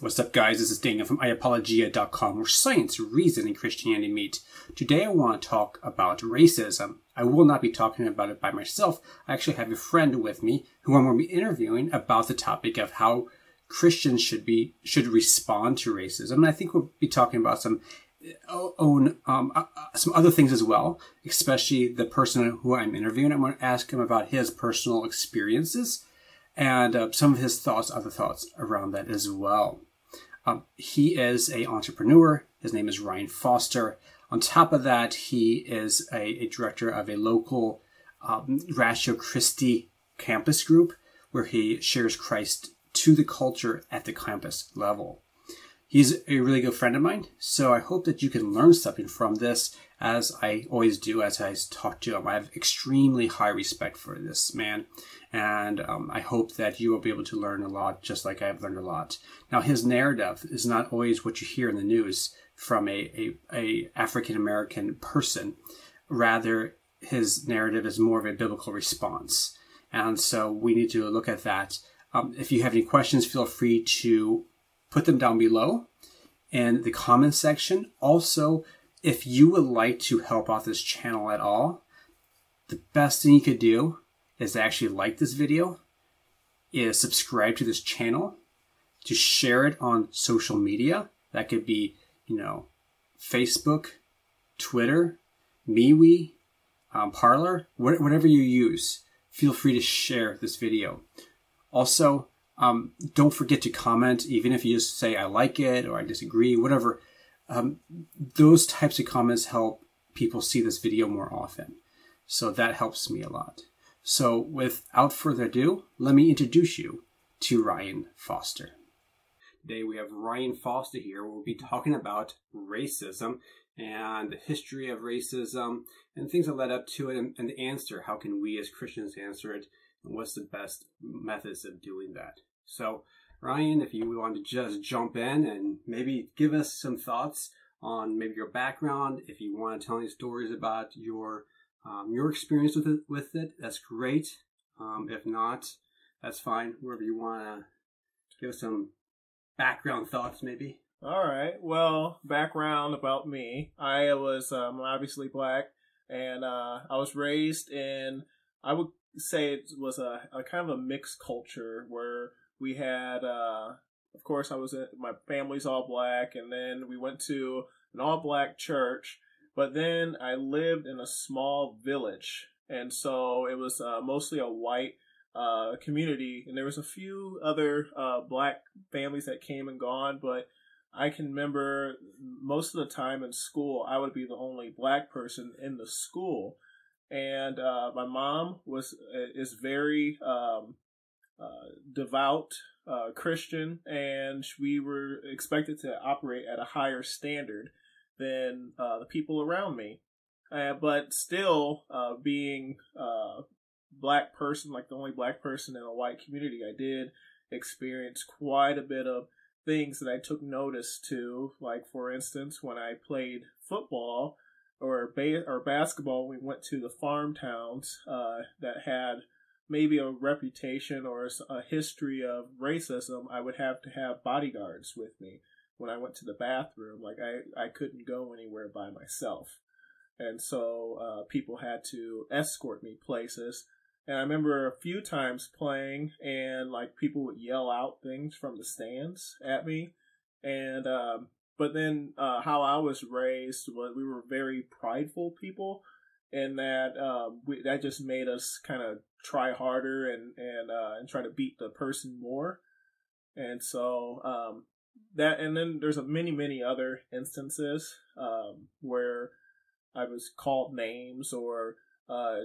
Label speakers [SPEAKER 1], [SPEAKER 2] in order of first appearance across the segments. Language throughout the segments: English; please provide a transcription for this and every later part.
[SPEAKER 1] What's up, guys? This is Daniel from Apologetics.com, where science, reason, and Christianity meet. Today I want to talk about racism. I will not be talking about it by myself. I actually have a friend with me who I'm going to be interviewing about the topic of how Christians should respond to racism. And I think we'll be talking about some other things as well, especially the person who I'm interviewing. I'm going to ask him about his personal experiences and some of his other thoughts around that as well. He is an entrepreneur. His name is Ryan Foster. On top of that, he is a director of a local Ratio Christi campus group where he shares Christ to the culture at the campus level. He's a really good friend of mine, so I hope that you can learn something from this, as I always do as I talk to him. I have extremely high respect for this man, and I hope that you will be able to learn a lot, just like I've learned a lot. Now, his narrative is not always what you hear in the news from a African-American person. Rather, his narrative is more of a biblical response, and so we need to look at that. If you have any questions, feel free to put them down below in the comment section. Also, if you would like to help out this channel at all, the best thing you could do is to actually like this video, is subscribe to this channel, to share it on social media. That could be, Facebook, Twitter, MeWe, Parler, whatever you use. Feel free to share this video. Also, don't forget to comment, even if you just say I like it or I disagree, whatever. Those types of comments help people see this video more often. So that helps me a lot. So without further ado, let me introduce you to Ryan Foster. Today we have Ryan Foster here. We'll be talking about racism and the history of racism and things that led up to it, and the answer. How can we as Christians answer it? And what's the best methods of doing that? So, Ryan, if you want to just jump in and maybe give us some thoughts on maybe your background, if you want to tell any stories about your experience with it, that's great. If not, that's fine. Wherever you want to give us some background thoughts, maybe.
[SPEAKER 2] All right. Well, background about me. I was obviously black, and I was raised in, I would say it was a kind of a mixed culture where we had, of course, my family's all black, and then we went to an all black church, but then I lived in a small village, and so it was mostly a white community, and there was a few other black families that came and gone, but I can remember most of the time in school, I would be the only black person in the school. And my mom is very devout Christian, and we were expected to operate at a higher standard than the people around me. But still, being a black person, like the only black person in a white community, I did experience quite a bit of things that I took notice to. Like, for instance, when I played football or basketball, we went to the farm towns that had maybe a reputation or a history of racism. I would have to have bodyguards with me when I went to the bathroom. Like, I couldn't go anywhere by myself. And so people had to escort me places. And I remember a few times playing, and like people would yell out things from the stands at me. And but then how I was raised was we were very prideful people, and that that just made us kind of try harder and try to beat the person more. And so and then there's many other instances where I was called names or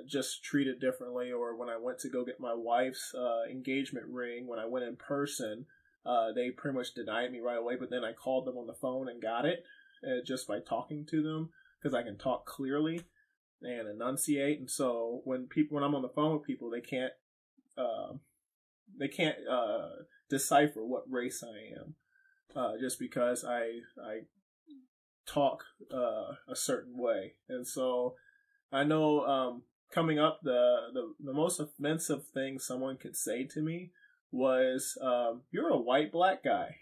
[SPEAKER 2] just treated differently, or when I went to go get my wife's engagement ring, when I went in person, they pretty much denied me right away, but then I called them on the phone and got it just by talking to them, because I can talk clearly and enunciate. And so when I'm on the phone with people, they can't decipher what race I am, just because I talk a certain way. And so I know coming up, the most offensive thing someone could say to me was, "You're a white black guy."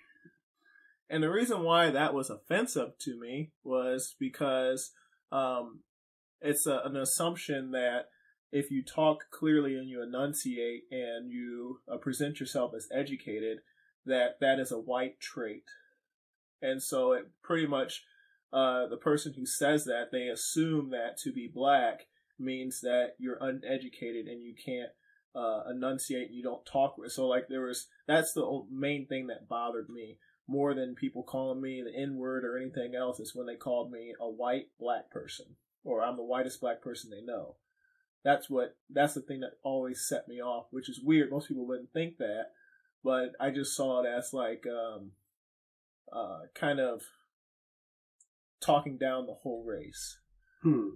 [SPEAKER 2] And the reason why that was offensive to me was because it's an assumption that if you talk clearly and you enunciate and you present yourself as educated, that is a white trait. And so it pretty much, the person who says that, they assume that to be black means that you're uneducated and you can't enunciate and you don't talk with. So like that's the main thing that bothered me more than people calling me the N-word or anything else, is when they called me a white black person, or I'm the whitest black person they know. That's the thing that always set me off, which is weird. Most people wouldn't think that, but I just saw it as like kind of talking down the whole race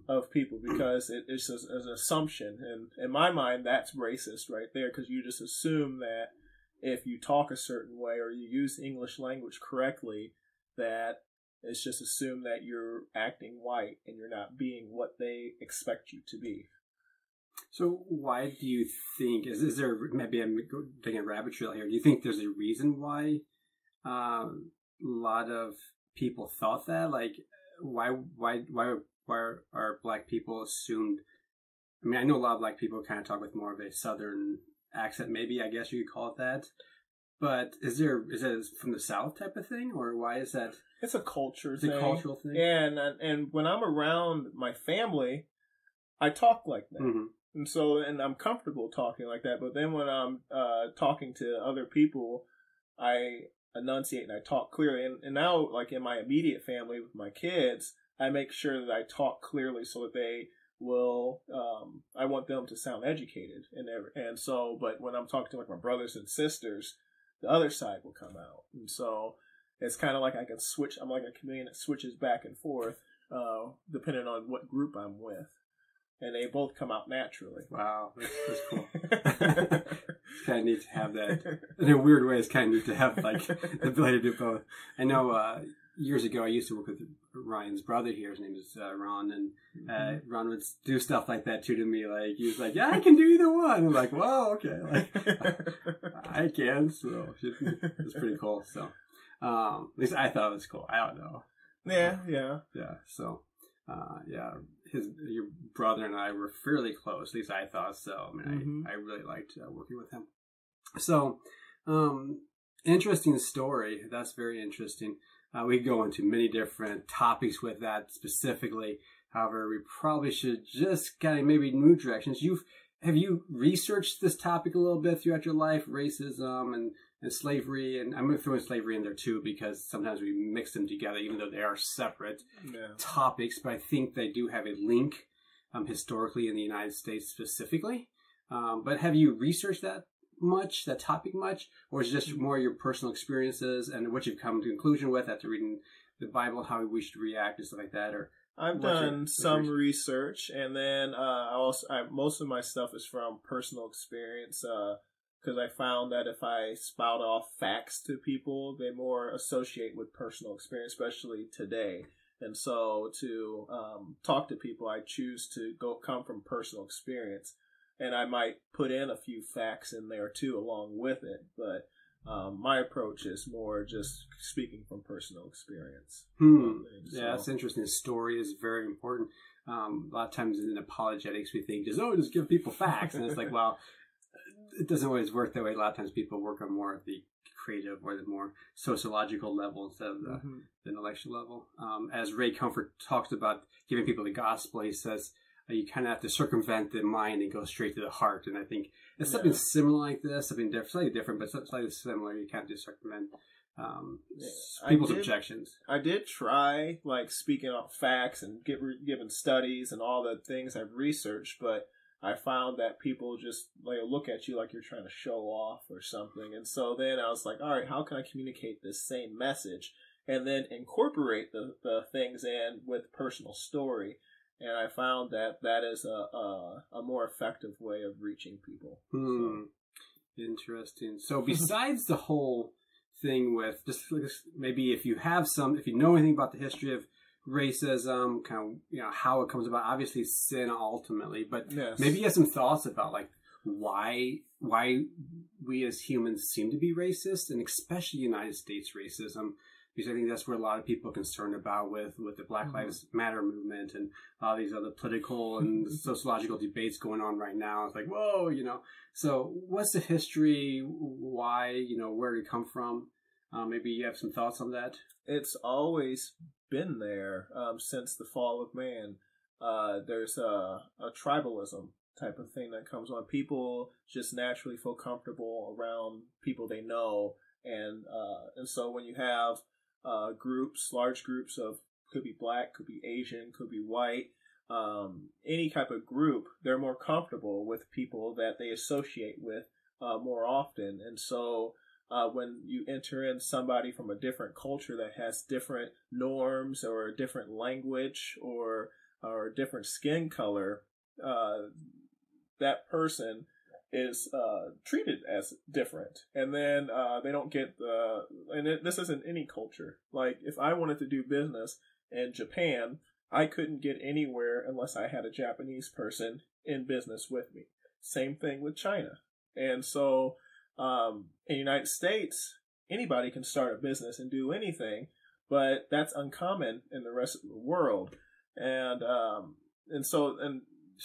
[SPEAKER 2] of people, because it's an assumption, and in my mind that's racist right there, because you just assume that if you talk a certain way or you use English language correctly, that it's just assumed that you're acting white and you're not being what they expect you to be.
[SPEAKER 1] So why do you think, is there, maybe I'm taking a rabbit trail here, do you think there's a reason why a lot of people thought that? Like, why are black people assumed? I mean, I know a lot of black people kind of talk with more of a southern accent, maybe, I guess you could call it that. But is that from the South type of thing, or why is that?
[SPEAKER 2] It's a culture
[SPEAKER 1] It's
[SPEAKER 2] thing.
[SPEAKER 1] a cultural thing.
[SPEAKER 2] And when I'm around my family, I talk like that.
[SPEAKER 1] Mm-hmm.
[SPEAKER 2] And I'm comfortable talking like that. But then when I'm talking to other people, I enunciate and I talk clearly. And now, like in my immediate family with my kids, I make sure that I talk clearly so that they will, I want them to sound educated. And so, but when I'm talking to like my brothers and sisters, the other side will come out. And so it's kind of like I can switch. I'm like a chameleon that switches back and forth, depending on what group I'm with. And they both come out naturally.
[SPEAKER 1] Wow, that's cool. It's kind of neat to have that. In a weird way, it's kind of neat to have like the ability to do both. I know years ago I used to work with Ryan's brother here. His name is Ron, and Ron would do stuff like that too to me. Like he was like, "Yeah, I can do either one." I'm like, "Whoa, okay, like I can." So it's pretty cool. So at least I thought it was cool. I don't know.
[SPEAKER 2] Yeah.
[SPEAKER 1] So. Your brother and I were fairly close. At least I thought so. I mean, I really liked working with him. So, interesting story. That's very interesting. We could go into many different topics with that specifically. However, we probably should just kind of maybe move directions. Have you researched this topic a little bit throughout your life, racism and slavery? And I'm going to throw in slavery in there too, because sometimes we mix them together, even though they are separate topics. But I think they do have a link historically in the United States specifically. But have you researched that topic much? Or is it just more your personal experiences and what you've come to conclusion with after reading the Bible, how we should react and stuff like that? Or
[SPEAKER 2] I've done some research, and then most of my stuff is from personal experience, because I found that if I spout off facts to people, they more associate with personal experience, especially today. And so to talk to people, I choose to come from personal experience, and I might put in a few facts in there too along with it, but my approach is more just speaking from personal experience.
[SPEAKER 1] Yeah, that's interesting. The story is very important. A lot of times in apologetics, we think just give people facts. And it's like, well, it doesn't always work that way. A lot of times people work on more of the creative or the more sociological level instead of the intellectual level. As Ray Comfort talks about giving people the gospel, he says, you kind of have to circumvent the mind and go straight to the heart. And I think it's something similar like this, something slightly different, but slightly similar. You can't just circumvent people's objections. I
[SPEAKER 2] did try, like, speaking of facts and giving studies and all the things I've researched, but I found that people just look at you like you're trying to show off or something. And so then I was like, all right, how can I communicate this same message and then incorporate the things in with personal story? And I found that is a more effective way of reaching people. So.
[SPEAKER 1] Interesting. So besides the whole thing with just maybe if you know anything about the history of racism, kind of how it comes about, obviously sin ultimately, but maybe you have some thoughts about like why we as humans seem to be racist, and especially United States racism, because I think that's where a lot of people are concerned about with the Black Lives Matter movement and all these other political and sociological debates going on right now. It's like, whoa, you know. So what's the history? Why, you know, where did it come from? Maybe you have some thoughts on that?
[SPEAKER 2] It's always been there since the fall of man. There's a tribalism type of thing that comes on. People just naturally feel comfortable around people they know, and so when you have large groups of, could be black, could be Asian, could be white, any type of group, they're more comfortable with people that they associate with more often. And so when you enter in somebody from a different culture that has different norms or a different language or different skin color, that person is treated as different, and then they don't get this isn't any culture. Like, if I wanted to do business in Japan, I couldn't get anywhere unless I had a Japanese person in business with me. Same thing with China. And so in the United States, anybody can start a business and do anything, but that's uncommon in the rest of the world. And so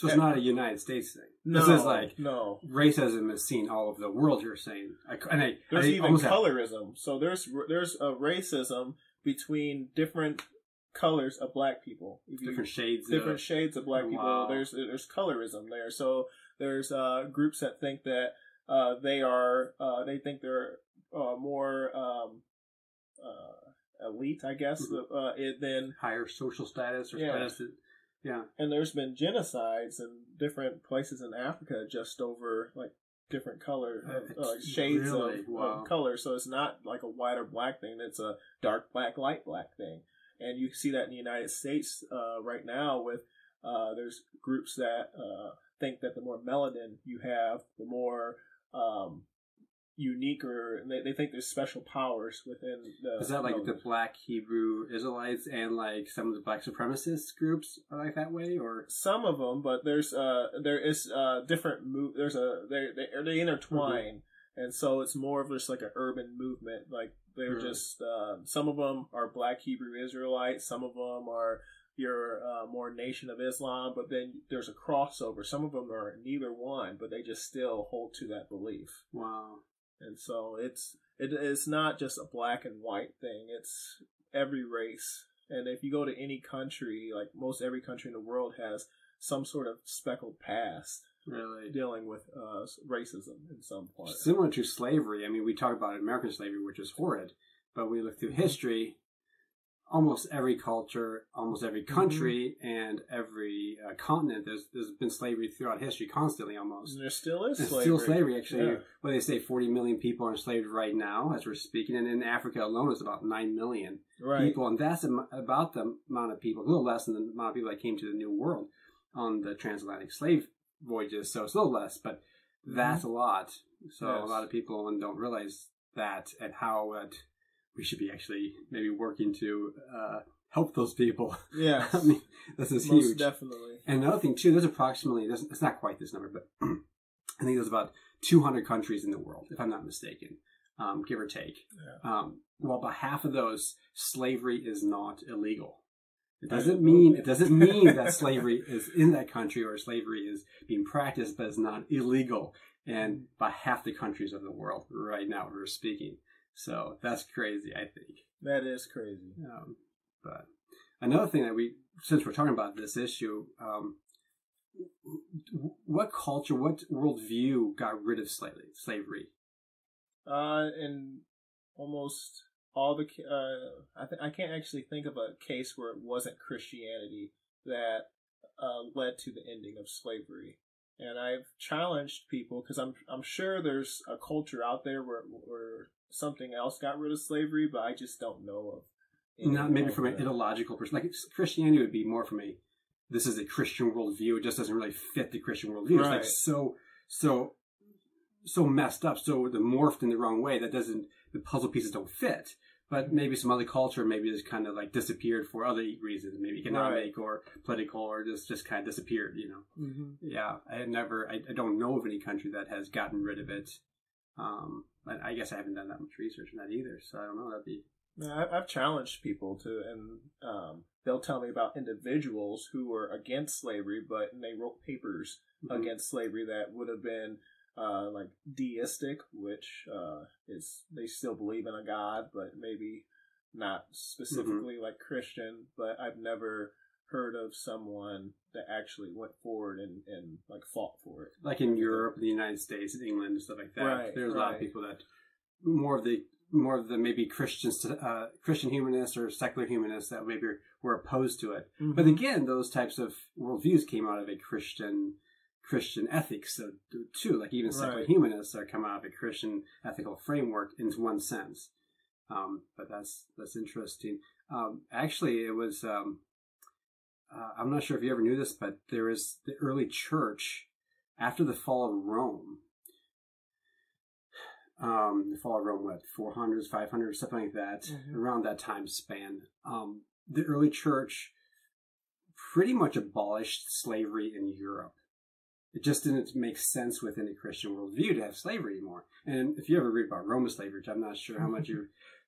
[SPEAKER 2] it's not a United States thing. No,
[SPEAKER 1] this is like racism is seen all over the world. You're saying,
[SPEAKER 2] there's even colorism. So there's a racism between different colors of black people.
[SPEAKER 1] Different shades
[SPEAKER 2] of black people. There's colorism there. So there's groups that think that they think they're more elite, I guess, than
[SPEAKER 1] higher social status or status. Yeah.
[SPEAKER 2] And there's been genocides in different places in Africa just over like different color, shades of color. So it's not like a white or black thing. It's a dark black, light black thing. And you see that in the United States right now with there's groups that think that the more melanin you have, the more unique, or they think there's special powers within the...
[SPEAKER 1] Is that like the Black Hebrew Israelites and like some of the Black supremacist groups are like that way, or
[SPEAKER 2] some of them? But there is different they intertwine, and so it's more of just like an urban movement. Like they're just some of them are Black Hebrew Israelites, some of them are your more Nation of Islam, but then there's a crossover. Some of them are neither one, but they just still hold to that belief.
[SPEAKER 1] Wow.
[SPEAKER 2] And so it's not just a black and white thing. It's every race. And if you go to any country, like most every country in the world has some sort of speckled past,
[SPEAKER 1] really
[SPEAKER 2] dealing with racism in some point.
[SPEAKER 1] Similar to slavery. I mean, we talk about American slavery, which is horrid, but we look through history. Almost every culture, almost every country, and every continent, there's been slavery throughout history, constantly almost.
[SPEAKER 2] And there still is slavery.
[SPEAKER 1] Still slavery, actually. Yeah. Well, they say 40 million people are enslaved right now, as we're speaking, and in Africa alone, it's about 9 million people, and that's about the amount of people, a little less than the amount of people that came to the New World on the transatlantic slave voyages, so it's a little less, but that's a lot. So a lot of people don't realize that, and how we should be actually maybe working to help those people.
[SPEAKER 2] Yeah.
[SPEAKER 1] I mean, this is
[SPEAKER 2] most
[SPEAKER 1] huge.
[SPEAKER 2] Definitely.
[SPEAKER 1] And another thing, too, there's approximately, it's not quite this number, but I think there's about 200 countries in the world, if I'm not mistaken, give or take. Yeah. Well, about half of those, slavery is not illegal. It doesn't mean that slavery is in that country or slavery is being practiced, but it's not illegal. And by half the countries of the world right now, we're speaking. So that's crazy, I think.
[SPEAKER 2] That is crazy.
[SPEAKER 1] But another thing that since we're talking about this issue, what culture, what worldview got rid of slavery?
[SPEAKER 2] In almost all the, I can't actually think of a case where it wasn't Christianity that led to the ending of slavery. And I've challenged people, because I'm sure there's a culture out there where something else got rid of slavery, but I just don't know of.
[SPEAKER 1] Not maybe from an ideological perspective. Like Christianity would be more from this is a Christian worldview. It just doesn't really fit the Christian worldview. Right. It's like so messed up, so morphed in the wrong way that the puzzle pieces don't fit. But maybe some other culture maybe just kind of like disappeared for other reasons, maybe economic or political, or just kind of disappeared, you know. Mm-hmm. Yeah, I don't know of any country that has gotten rid of it. I guess I haven't done that much research on that either, so I don't know. That'd be
[SPEAKER 2] I've challenged people to, and they'll tell me about individuals who were against slavery, but they wrote papers against slavery that would have been like deistic, which is they still believe in a God, but maybe not specifically like Christian. But I've never heard of someone that actually went forward and like fought for it.
[SPEAKER 1] Like in Europe, the United States, and England, and stuff like that.
[SPEAKER 2] Right,
[SPEAKER 1] There's a lot of people that more of the maybe Christians, Christian humanists or secular humanists that maybe were opposed to it. But again, those types of worldviews came out of a Christian ethics too. Like even secular humanists are come out of a Christian ethical framework in one sense. But that's interesting. Actually, it was. I'm not sure if you ever knew this, but there is the early church after the fall of Rome. The fall of Rome, what, 400s, 500s, something like that, around that time span. The early church pretty much abolished slavery in Europe. It just didn't make sense within a Christian worldview to have slavery anymore. And if you ever read about Roman slavery, which I'm not sure how much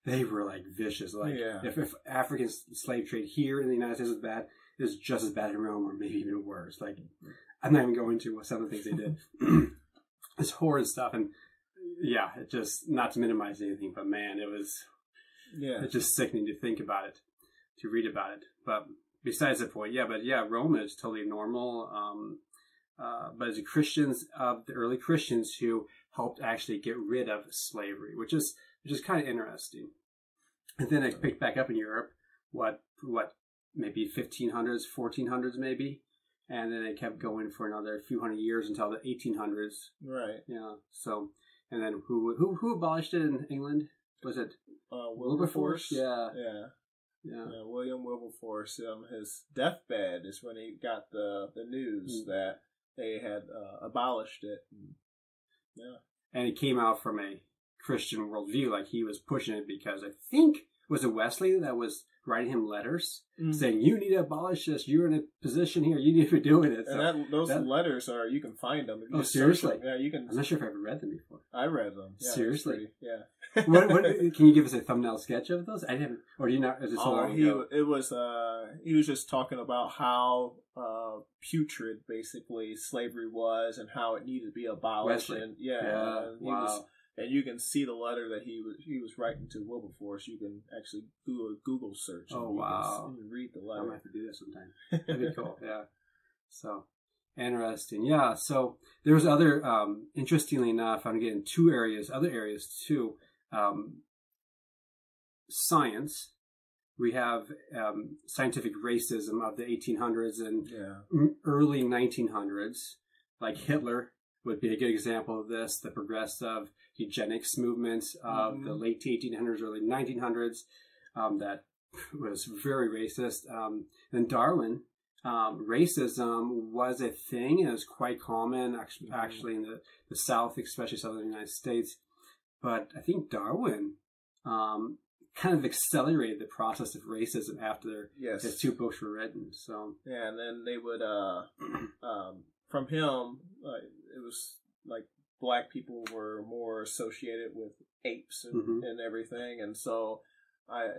[SPEAKER 1] they were like vicious. Like if African slave trade here in the United States was bad, it was just as bad in Rome, or maybe even worse. Like I'm not even going to some of the things they did. It's horrid stuff, and yeah, it just, not to minimize anything, but man, it's just sickening to think about it, to read about it. But besides the point, Rome is totally normal. But as Christians, the early Christians who helped actually get rid of slavery, which is kind of interesting. And then it picked back up in Europe, what maybe 1500s, 1400s maybe, and then it kept going for another few hundred years until the 1800s.
[SPEAKER 2] Right.
[SPEAKER 1] Yeah. So, and then who abolished it in England? Was it
[SPEAKER 2] Wilberforce?
[SPEAKER 1] Yeah.
[SPEAKER 2] William Wilberforce. His deathbed is when he got the news that they had abolished it.
[SPEAKER 1] And it came out from a Christian worldview, like he was pushing it because I think, was it Wesley that was writing him letters saying, you need to abolish this, you're in a position here, you need to be doing it. So
[SPEAKER 2] and those letters are, you can find them.
[SPEAKER 1] Oh, seriously?
[SPEAKER 2] Yeah, you can.
[SPEAKER 1] I'm not sure if I've ever read them before.
[SPEAKER 2] I read them. Yeah,
[SPEAKER 1] seriously?
[SPEAKER 2] Yeah.
[SPEAKER 1] what can you give us a thumbnail sketch of those? I haven't, or do you not? Is it so long ago?
[SPEAKER 2] It was, he was just talking about how putrid basically slavery was and how it needed to be abolished.
[SPEAKER 1] Wesley.
[SPEAKER 2] And
[SPEAKER 1] wow.
[SPEAKER 2] And you can see the letter that he was writing to Wilberforce. You can actually do a Google search.
[SPEAKER 1] Oh, wow.
[SPEAKER 2] You can read the letter.
[SPEAKER 1] I might have to do that sometime. That'd be cool. Yeah. So, interesting. Yeah. So, there's other, interestingly enough, I'm getting other areas too. Science. We have scientific racism of the 1800s and early 1900s, like Hitler would be a good example of this, the progressive eugenics movement of the late 1800s, early 1900s, that was very racist. Then Darwin, racism was a thing, and it was quite common actually in the South, especially southern United States. But I think Darwin kind of accelerated the process of racism after his two books were written. So
[SPEAKER 2] and then they would from him, it was like black people were more associated with apes and everything, and so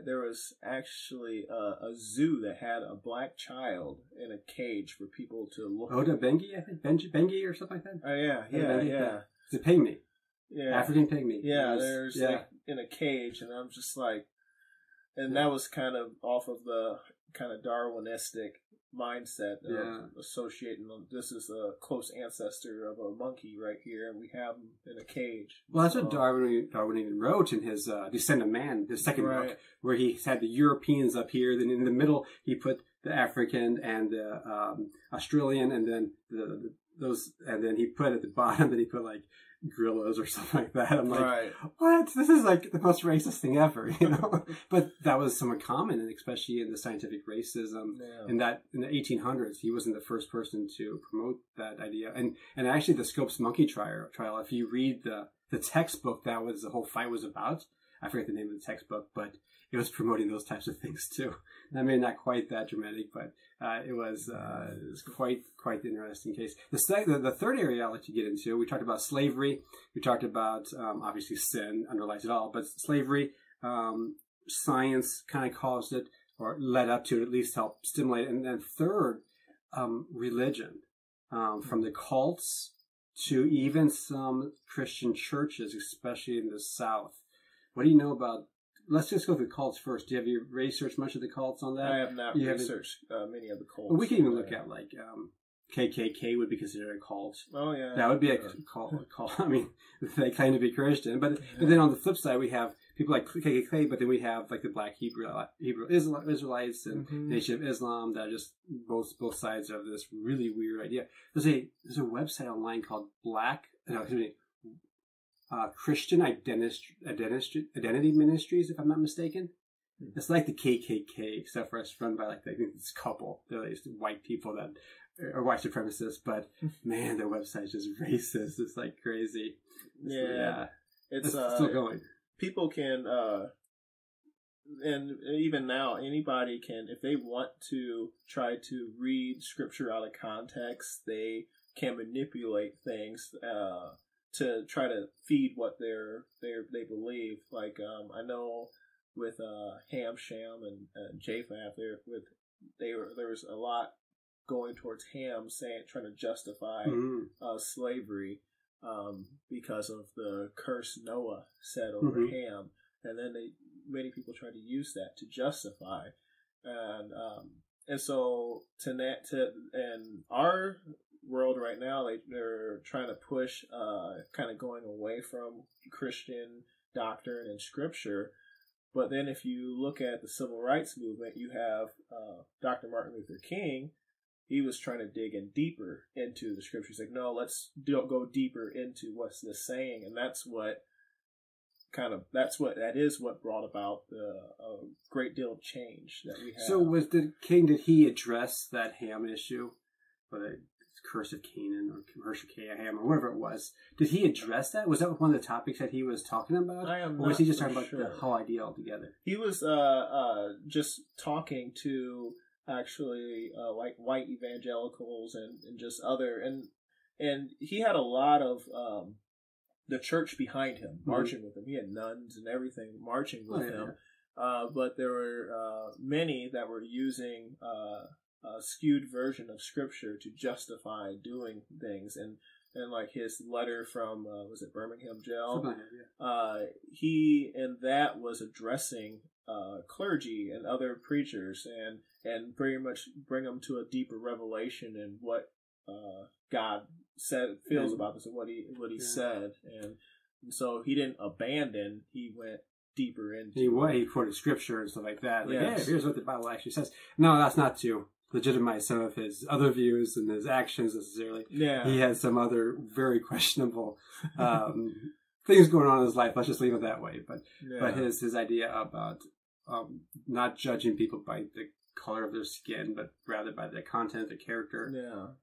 [SPEAKER 2] there was actually a zoo that had a black child in a cage for people to look.
[SPEAKER 1] Oda Bengi, I think Bengi or something like that.
[SPEAKER 2] Oh yeah.
[SPEAKER 1] It's a pygmy.
[SPEAKER 2] Yeah,
[SPEAKER 1] African pygmy.
[SPEAKER 2] Yeah, there's like in a cage, and I'm just like, and that was kind of off of the kind of Darwinistic mindset of associating them. This is a close ancestor of a monkey right here, and we have him in a cage.
[SPEAKER 1] Well, that's what Darwin even wrote in his Descent of Man, his second book, where he had the Europeans up here. Then in the middle, he put the African and the Australian, and then those, and then he put at the bottom, then he put like gorillas or something like that. I'm like, what? This is like the most racist thing ever, you know? But that was somewhat common, and especially in the scientific racism. In the 1800s, he wasn't the first person to promote that idea. And actually, the Scopes monkey trial. If you read the textbook, that was the whole fight was about. I forget the name of the textbook, but it was promoting those types of things too. I mean, not quite that dramatic, but it was quite the interesting case. The third area I'd like to get into, we talked about slavery. We talked about obviously sin underlies it all, but slavery, science kind of caused it, or led up to it, at least help stimulate it. And then third, religion, from the cults to even some Christian churches, especially in the South. What do you know about? Let's just go through the cults first. Have you researched much of the cults on that?
[SPEAKER 2] I have not researched many of the cults.
[SPEAKER 1] Well, we can even look at like KKK would be considered a cult.
[SPEAKER 2] Oh yeah,
[SPEAKER 1] that would be a cult. I mean, they claim to be Christian, but then on the flip side, we have people like KKK, but then we have like the Black Hebrew Israelites and Nation of Islam that are just both sides of this really weird idea. There's a website online called Christian Identity Ministries, if I'm not mistaken. It's like the KKK, except for it's run by like I think this couple. They're like white people that are white supremacists, but man, their website's just racist. It's like crazy.
[SPEAKER 2] It's
[SPEAKER 1] still going.
[SPEAKER 2] People can, and even now, anybody can, if they want to try to read scripture out of context, they can manipulate things to try to feed what they believe. Like I know with Ham, Shem, and Japheth, there was a lot going towards Ham, trying to justify slavery because of the curse Noah said over Ham, and then many people try to use that to justify, and so in our world right now, they're trying to push kind of going away from Christian doctrine and scripture. But then if you look at the civil rights movement, you have Dr. Martin Luther King. He was trying to dig in deeper into the scriptures. Like, no, let's go deeper into what's this saying. And that's what brought about a great deal of change that we have.
[SPEAKER 1] So did he address that Ham issue? Or the curse of Canaan or curse of Ham or whatever it was? Did he address that? Was that one of the topics that he was talking about?
[SPEAKER 2] I am
[SPEAKER 1] or was he just talking
[SPEAKER 2] sure.
[SPEAKER 1] about the whole idea altogether?
[SPEAKER 2] He was just talking to actually like white evangelicals and just other and he had a lot of the church behind him, marching with him. He had nuns and everything marching with him. But there were many that were using a skewed version of scripture to justify doing things. And like his letter from, was it Birmingham jail? He, in that, was addressing clergy and other preachers and very much bring them to a deeper revelation in what God feels about this and what he said. And so he didn't abandon, he went deeper into
[SPEAKER 1] he quoted scripture and stuff like that. Like, hey, here's what the Bible actually says. No, that's not to legitimize some of his other views and his actions necessarily. He had some other very questionable things going on in his life. Let's just leave it that way. But his idea about not judging people by the color of their skin, but rather by the content of their character.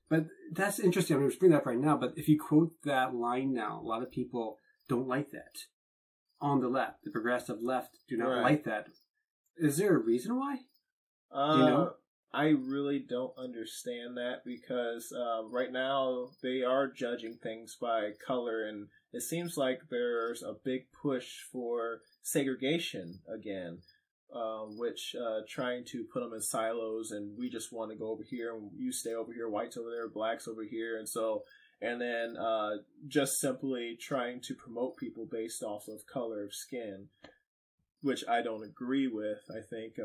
[SPEAKER 1] But that's interesting. I'm going to bring that up right now. But if you quote that line now, a lot of people don't like that. On the left, the progressive left do not like that. Is there a reason why? Do you know?
[SPEAKER 2] I really don't understand that because right now they are judging things by color, and it seems like there's a big push for segregation again, which trying to put them in silos, and we just want to go over here, and you stay over here, whites over there, blacks over here, and then just simply trying to promote people based off of color of skin, which I don't agree with. I think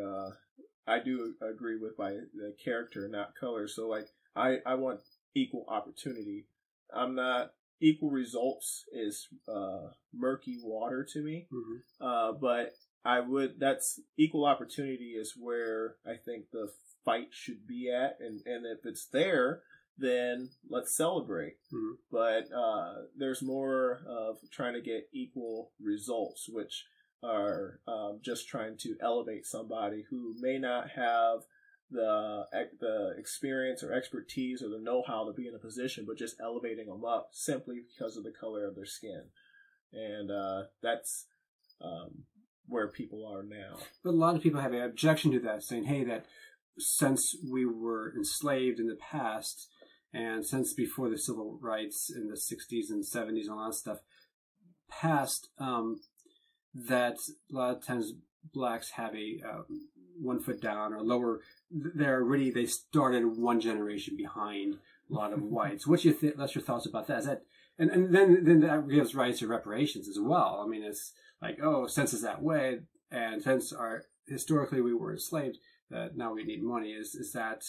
[SPEAKER 2] I do agree with by the character, not color. So like I want equal opportunity. Equal results is murky water to me. But that's equal opportunity is where I think the fight should be at. And if it's there, then let's celebrate. But there's more of trying to get equal results, which are just trying to elevate somebody who may not have the experience or expertise or the know-how to be in a position, but just elevating them up simply because of the color of their skin. And that's where people are now.
[SPEAKER 1] But a lot of people have an objection to that, saying, hey, that since we were enslaved in the past, and since before the civil rights in the 60s and 70s and all that stuff passed, that a lot of times blacks have a 1 foot down or lower. They started one generation behind a lot of whites. That's your thoughts about that? Is that and then that gives rise to reparations as well. I mean, it's like, oh, since it's that way, and since historically we were enslaved, that now we need money. Is that?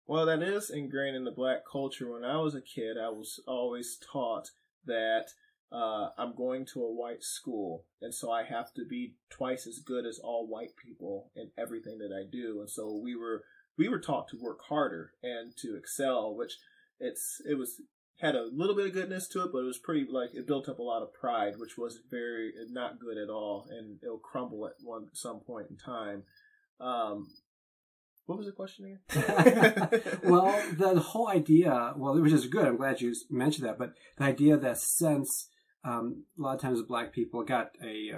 [SPEAKER 2] Well, that is ingrained in the black culture. When I was a kid, I was always taught that I'm going to a white school, and so I have to be twice as good as all white people in everything that I do. And so we were taught to work harder and to excel, which had a little bit of goodness to it, but it was pretty, like, it built up a lot of pride, which was very not good at all, and it'll crumble at some point in time. What was the question again?
[SPEAKER 1] Well, the whole idea, which is good, I'm glad you mentioned that, but the idea that since a lot of times black people got a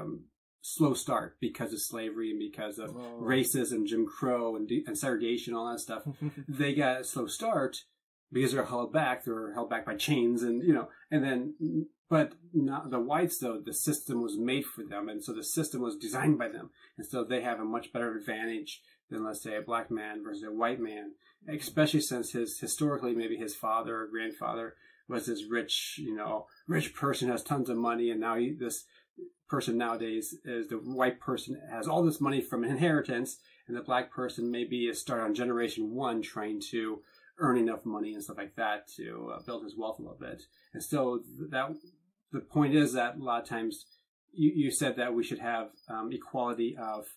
[SPEAKER 1] slow start because of slavery and because of racism, Jim Crow, and segregation, all that stuff, they got a slow start because they're held back by chains, and but not the whites, though, the system was made for them, and so the system was designed by them, and so they have a much better advantage than, let's say, a black man versus a white man, especially since historically maybe his father or grandfather was this rich person, has tons of money, and now this person nowadays is the white person has all this money from inheritance, and the black person maybe is started on generation 1 trying to earn enough money and stuff like that to build his wealth a little bit. And so the point is that a lot of times you said that we should have equality of,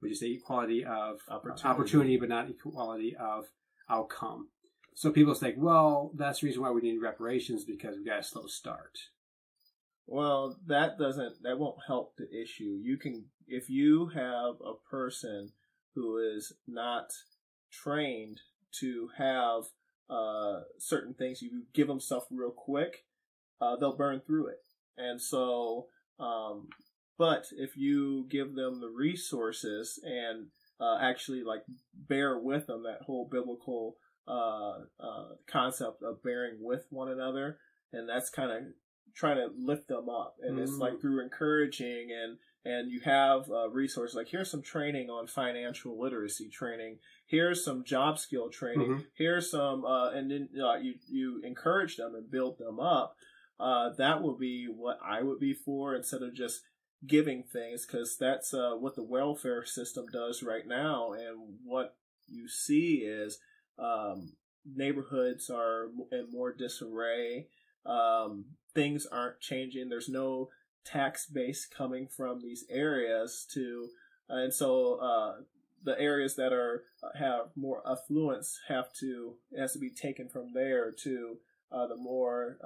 [SPEAKER 1] would you say equality of opportunity, but not equality of outcome. So people say, well, that's the reason why we need reparations, because we got a slow start.
[SPEAKER 2] Well, that won't help the issue. If you have a person who is not trained to have certain things, you give them stuff real quick, they'll burn through it. And so, but if you give them the resources and actually like bear with them, that whole biblical concept of bearing with one another, and that's kind of trying to lift them up, and it's like through encouraging, and you have resources like, here's some training on financial literacy training, here's some job skill training, here's some and then you encourage them and build them up. That will be what I would be for, instead of just giving things, because that's what the welfare system does right now. And what you see is neighborhoods are in more disarray. Things aren't changing. There's no tax base coming from these areas and so the areas that have more affluence has to be taken from there to the more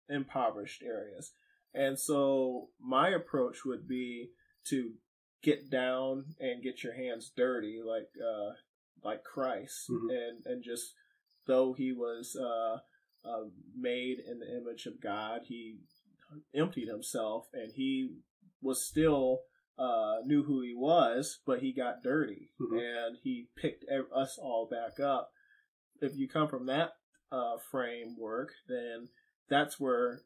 [SPEAKER 2] impoverished areas. And so my approach would be to get down and get your hands dirty, like Christ, and just, though he was made in the image of God, he emptied himself, and he was still knew who he was, but he got dirty, and he picked us all back up. If you come from that framework, then that's where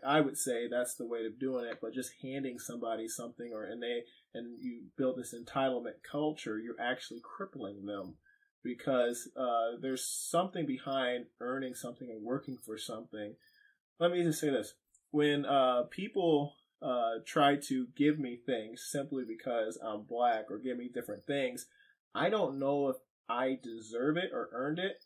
[SPEAKER 2] I would say that's the way of doing it. But just handing somebody something, and you build this entitlement culture, you're actually crippling them, because there's something behind earning something and working for something. Let me just say this. When people try to give me things simply because I'm black, or give me different things, I don't know if I deserve it or earned it,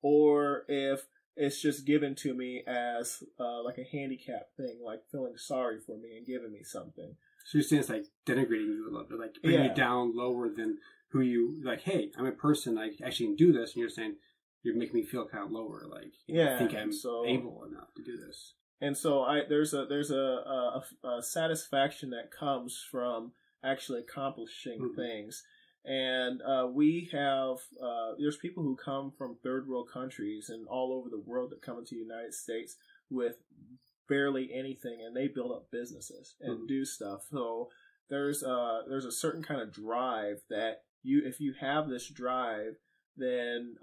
[SPEAKER 2] or if it's just given to me as like a handicap thing, like feeling sorry for me and giving me something.
[SPEAKER 1] So you're saying it's like denigrating you a little bit, like bringing you down lower than who you, like, hey, I'm a person, I actually can do this, and you're saying you're making me feel kind of lower, like, I think I'm able enough to do this.
[SPEAKER 2] And so there's a satisfaction that comes from actually accomplishing things. And we have, there's people who come from third world countries and all over the world that come into the United States with barely anything, and they build up businesses and do stuff. So there's a certain kind of drive that if you have this drive, then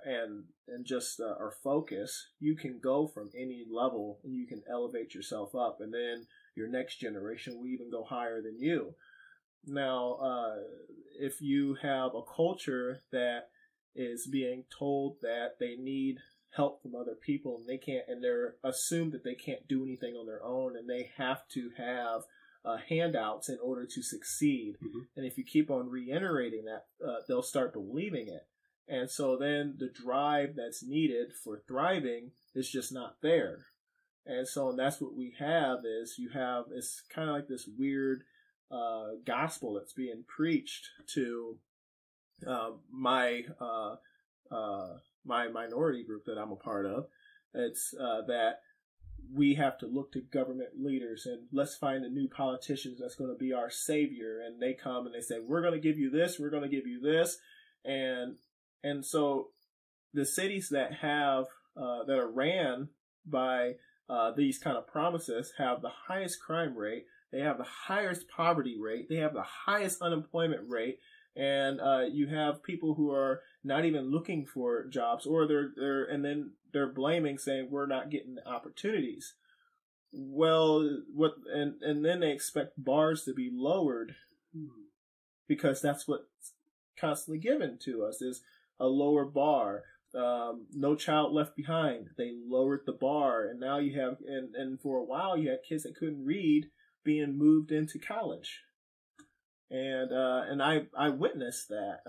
[SPEAKER 2] and just are focused, you can go from any level and you can elevate yourself up, and then your next generation will even go higher than you. Now, if you have a culture that is being told that they need help from other people and they can't, and they're assumed that they can't do anything on their own and they have to have handouts in order to succeed. And if you keep on reiterating that, they'll start believing it. And so then the drive that's needed for thriving is just not there. And so that's what we have is it's kind of like this weird gospel that's being preached to my minority group that I'm a part of. It's that we have to look to government leaders and let's find a new politician that's going to be our savior. And they come and they say, we're going to give you this, we're going to give you this. And so the cities that have that are ran by these kind of promises have the highest crime rate, they have the highest poverty rate, they have the highest unemployment rate, and you have people who are not even looking for jobs, or they're blaming, saying we're not getting the opportunities. Well, and then they expect bars to be lowered because that's what's constantly given to us is a lower bar. No Child Left Behind. They lowered the bar, and now you have, and for a while you had kids that couldn't read being moved into college, and I witnessed that,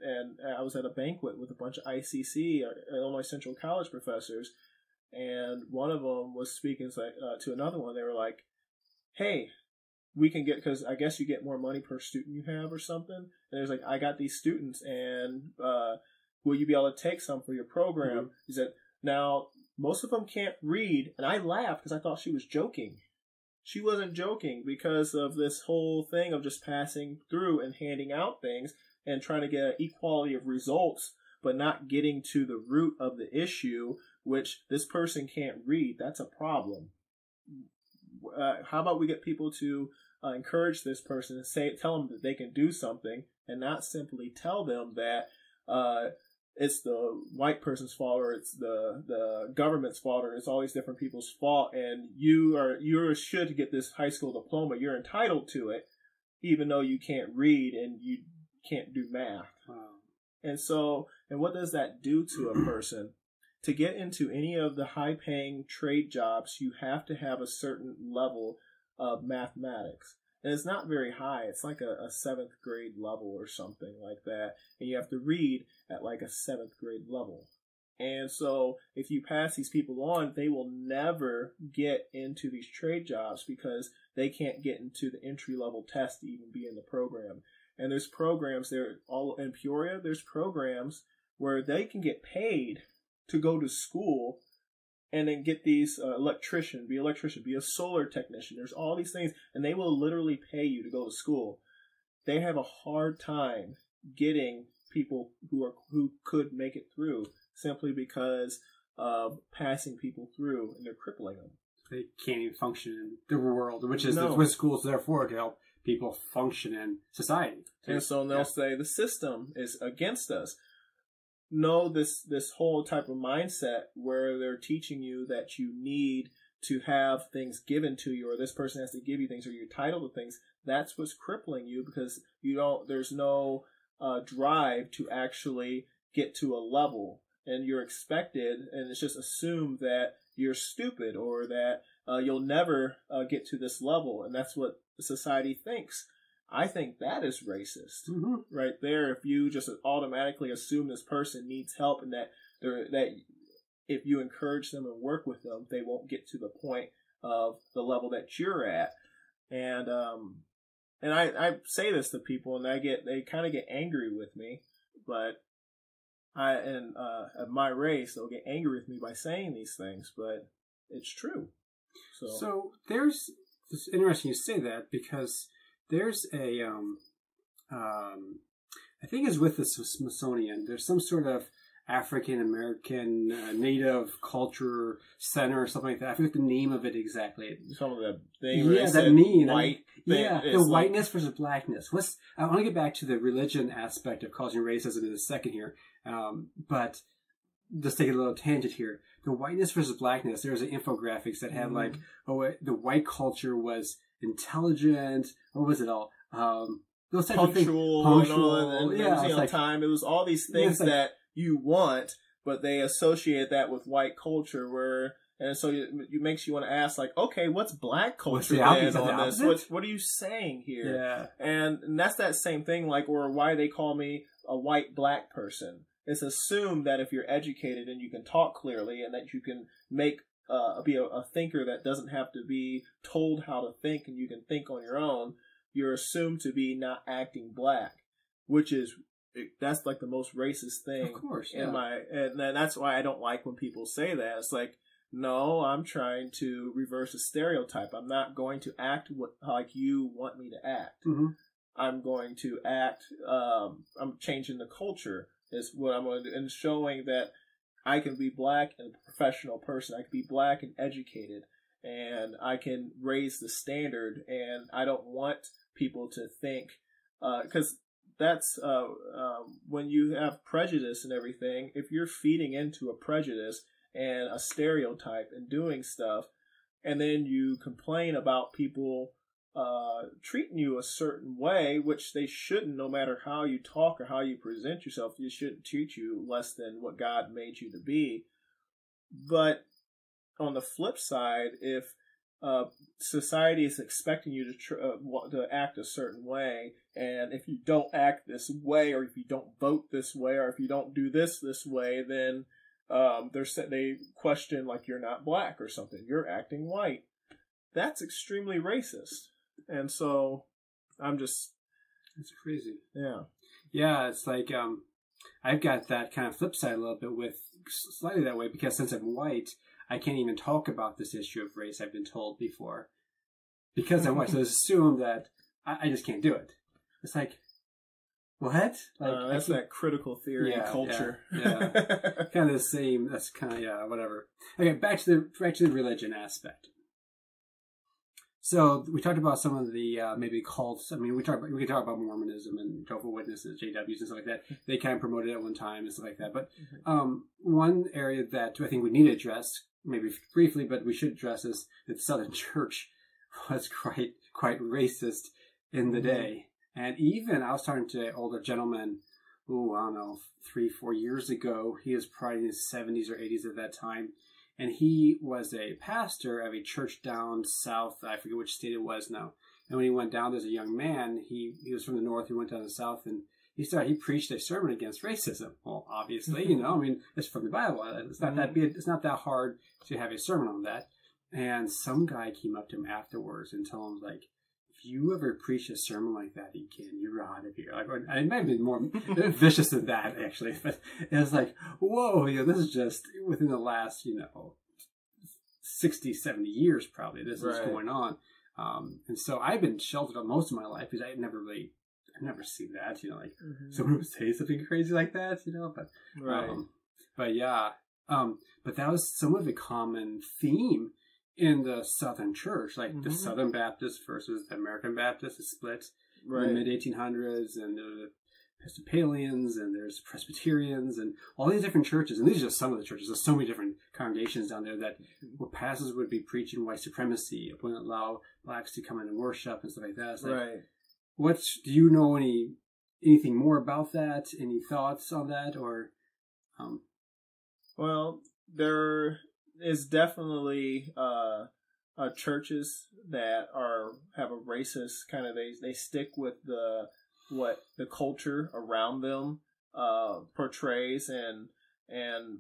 [SPEAKER 2] and I was at a banquet with a bunch of ICC, Illinois Central College professors, and one of them was speaking to another one. They were like, "Hey, we can get, because I guess you get more money per student you have or something." And it was like, "I got these students, and will you be able to take some for your program?" He said, "Now, most of them can't read." And I laughed because I thought she was joking. She wasn't joking because of this whole thing of just passing through and handing out things and trying to get equality of results, but not getting to the root of the issue, which this person can't read. That's a problem. How about we get people to encourage this person and tell them that they can do something, and not simply tell them that it's the white person's fault, or it's the government's fault, or it's all these different people's fault, and you should get this high school diploma. You're entitled to it, even though you can't read and you can't do math. Wow. And what does that do to a person? To get into any of the high-paying trade jobs, you have to have a certain level of mathematics. And it's not very high. It's like a 7th grade level or something like that. And you have to read at like a 7th grade level. And so if you pass these people on, they will never get into these trade jobs because they can't get into the entry-level test to even be in the program. And there's programs there, all in Peoria, there's programs where they can get paid to go to school and then get these be a solar technician. There's all these things, and they will literally pay you to go to school. They have a hard time getting people who could make it through simply because of passing people through, and they're crippling them.
[SPEAKER 1] They can't even function in the world, which is what schools are there for, to help people function in society.
[SPEAKER 2] And so they'll say the system is against us. No, this whole type of mindset where they're teaching you that you need to have things given to you, or this person has to give you things, or you're entitled to things, that's what's crippling you, because there's no drive to actually get to a level, and you're expected, and it's just assumed that you're stupid, or that you'll never get to this level, and that's what society thinks. I think that is racist, right there. If you just automatically assume this person needs help, and that if you encourage them and work with them, they won't get to the point of the level that you're at. And I say this to people, and they kind of get angry with me, but at my race, they'll get angry with me by saying these things, but it's true.
[SPEAKER 1] So it's interesting you say that, because there's a, I think it's with the Smithsonian. There's some sort of African American Native Culture Center or something like that. I forget the name of it exactly.
[SPEAKER 2] Some of the thing.
[SPEAKER 1] Yeah, that meme.
[SPEAKER 2] White.
[SPEAKER 1] The whiteness versus blackness. I want to get back to the religion aspect of causing racism in a second here, but just take a little tangent here. The whiteness versus blackness. There was an infographics that had the white culture was intelligent. What was it all? those types of things.
[SPEAKER 2] Punctual and
[SPEAKER 1] like,
[SPEAKER 2] time. It was all these things that you want, but they associate that with white culture and so it makes you want to ask, like, okay, what's black culture then on this? What are you saying here?
[SPEAKER 1] Yeah.
[SPEAKER 2] And that's that same thing, like, or why they call me a white black person. It's assumed that if you're educated and you can talk clearly and that you can be a thinker that doesn't have to be told how to think and you can think on your own, you're assumed to be not acting black, that's like the most racist thing.
[SPEAKER 1] Of course,
[SPEAKER 2] and that's why I don't like when people say that. It's like, no, I'm trying to reverse a stereotype. I'm not going to act like you want me to act.
[SPEAKER 1] Mm-hmm.
[SPEAKER 2] I'm going to act, I'm changing the culture is what I'm going to do, and showing that I can be black and a professional person. I can be black and educated, and I can raise the standard, and I don't want people to think, because that's when you have prejudice and everything, if you're feeding into a prejudice and a stereotype and doing stuff, and then you complain about people treating you a certain way, which they shouldn't, no matter how you talk or how you present yourself, you shouldn't treat you less than what God made you to be. But on the flip side, if society is expecting you to act a certain way, and if you don't act this way, or if you don't vote this way, or if you don't do this way, then they question, like, you're not black or something. You're acting white. That's extremely racist. And so it's
[SPEAKER 1] crazy.
[SPEAKER 2] Yeah.
[SPEAKER 1] Yeah, it's like I've got that kind of flip side a little bit with slightly that way, because since I'm white, I can't even talk about this issue of race, I've been told before. Because I'm white, so it's assumed that I just can't do it. It's like, what? Like,
[SPEAKER 2] that's that critical theory culture.
[SPEAKER 1] Yeah. Kind of the same. That's kind of, whatever. Okay, back to the religion aspect. So we talked about some of the maybe cults. I mean, we can talk about Mormonism and Jehovah's Witnesses, JWs, and stuff like that. They kind of promoted it at one time and stuff like that. But one area that I think we need to address, maybe briefly, but we should address, is that the Southern Church was quite racist in the day. And even I was talking to an older gentleman, I don't know, 3-4 years ago. He was probably in his 70s or 80s at that time. And he was a pastor of a church down south. I forget which state it was now. And when he went down, there's a young man. He was from the north. He went down to the south, and he preached a sermon against racism. Well, obviously, I mean, it's from the Bible. It's not that hard to have a sermon on that. And some guy came up to him afterwards and told him, like, if you ever preach a sermon like that again, you're out of here. Like, it might have been more vicious than that, actually. But it was like, whoa, this is just within the last, 60, 70 years, probably, this is going on. And so I've been sheltered on most of my life because I've never seen that, someone would say something crazy like that, but yeah. But that was somewhat of a common theme in the Southern Church, like the Southern Baptist versus the American Baptist is split in the mid-1800s, and the Episcopalians, and there's Presbyterians, and all these different churches. And these are just some of the churches. There's so many different congregations down there that where pastors would be preaching white supremacy, wouldn't allow blacks to come in and worship and stuff like that. It's like, do you know anything more about that? Any thoughts on that, or?
[SPEAKER 2] Well, there is definitely churches that have a racist kind of, they stick with what the culture around them portrays, and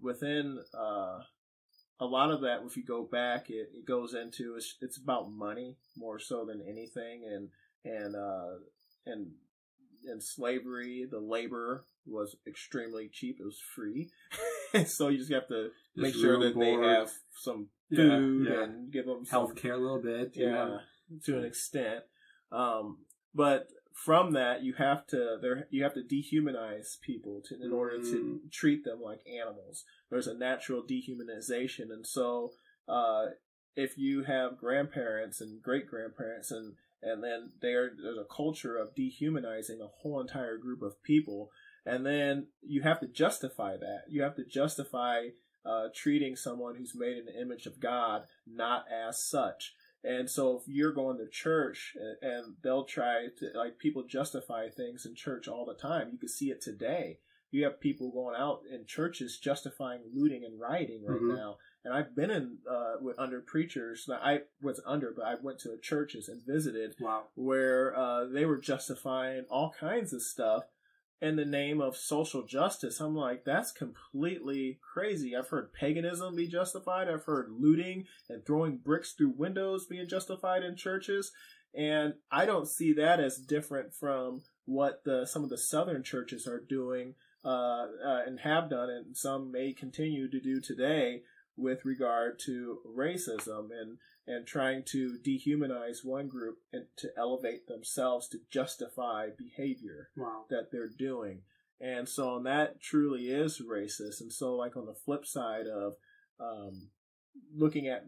[SPEAKER 2] within a lot of that, if you go back, it goes into it's about money more so than anything, and slavery, the labor was extremely cheap. It was free. So you just have to make sure that they have some food and give them
[SPEAKER 1] health care a little bit.
[SPEAKER 2] To an extent. But from that, you have to dehumanize people in order to treat them like animals. There's a natural dehumanization, and so if you have grandparents and great grandparents, and then there's a culture of dehumanizing a whole entire group of people. And then you have to justify that. You have to justify treating someone who's made in the image of God not as such. And so if you're going to church and they'll try to, like, people justify things in church all the time. You can see it today. You have people going out in churches justifying looting and rioting right now. And I've been in under preachers. I was under, but I went to churches and visited where they were justifying all kinds of stuff in the name of social justice. I'm like, that's completely crazy. I've heard paganism be justified. I've heard looting and throwing bricks through windows being justified in churches. And I don't see that as different from what some of the Southern churches are doing and have done, and some may continue to do today with regard to racism and trying to dehumanize one group and to elevate themselves to justify behavior that they're doing. And so that truly is racist. And so, like, on the flip side of looking at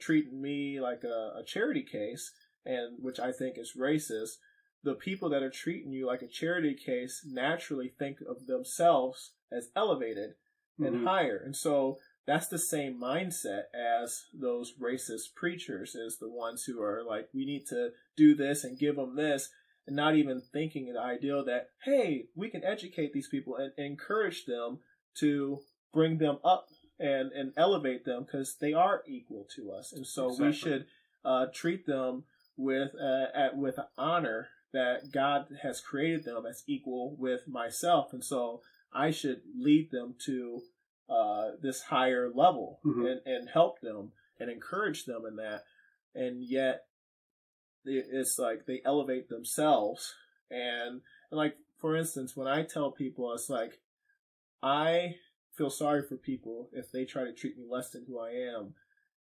[SPEAKER 2] treating me like a charity case, and which I think is racist, the people that are treating you like a charity case naturally think of themselves as elevated and higher. And so that's the same mindset as those racist preachers, is the ones who are like, we need to do this and give them this, and not even thinking the ideal that, hey, we can educate these people and encourage them to bring them up and elevate them, because they are equal to us. And so we should treat them with honor, that God has created them as equal with myself. And so I should lead them to this higher level and help them and encourage them in that. And yet it's like they elevate themselves. And like, for instance, when I tell people, it's like, I feel sorry for people if they try to treat me less than who I am,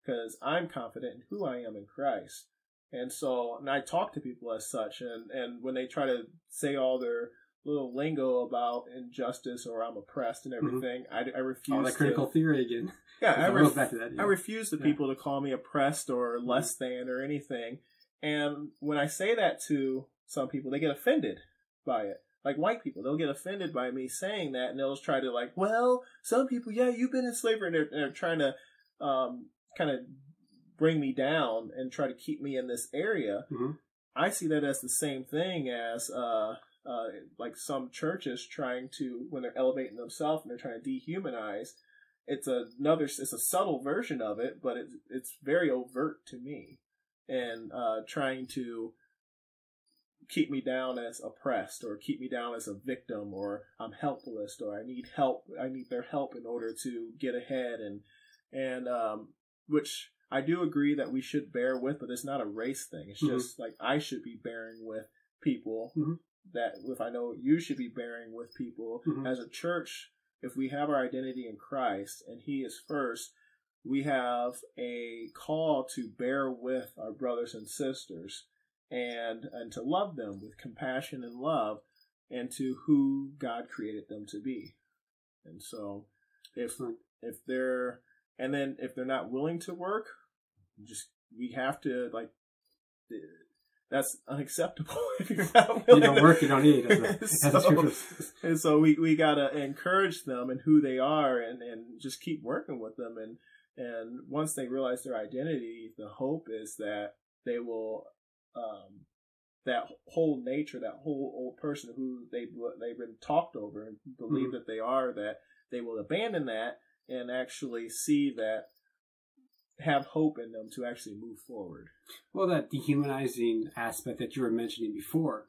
[SPEAKER 2] because I'm confident in who I am in Christ. And so, and I talk to people as such, and when they try to say all their little lingo about injustice or I'm oppressed and everything, I refuse.
[SPEAKER 1] Oh, that critical theory again.
[SPEAKER 2] Yeah, I
[SPEAKER 1] I
[SPEAKER 2] refuse the people to call me oppressed or less than or anything. And when I say that to some people, they get offended by it. Like white people, they'll get offended by me saying that, and they'll just try to, like, well, some people, yeah, you've been in slavery, and they're trying to kind of bring me down and try to keep me in this area. I see that as the same thing as like some churches trying to, when they're elevating themselves and they're trying to dehumanize, it's a subtle version of it, but it's very overt to me, and trying to keep me down as oppressed, or keep me down as a victim, or I'm helpless, or I need help. I need their help in order to get ahead, and which I do agree that we should bear with, but it's not a race thing. It's just like, I should be bearing with people that, if I know you should be bearing with people. As a church, if we have our identity in Christ and He is first, we have a call to bear with our brothers and sisters and to love them with compassion and love, and to who God created them to be. And so if they're not willing to work, we have to, like, that's unacceptable. If you're not willing,
[SPEAKER 1] you don't work, you don't eat.
[SPEAKER 2] And so we gotta encourage them and who they are, and just keep working with them. And once they realize their identity, the hope is that they will, that whole nature, that whole old person who they've been talked over and believe that they are, that they will abandon that and actually see that, have hope in them to actually move forward.
[SPEAKER 1] Well, that dehumanizing aspect that you were mentioning before,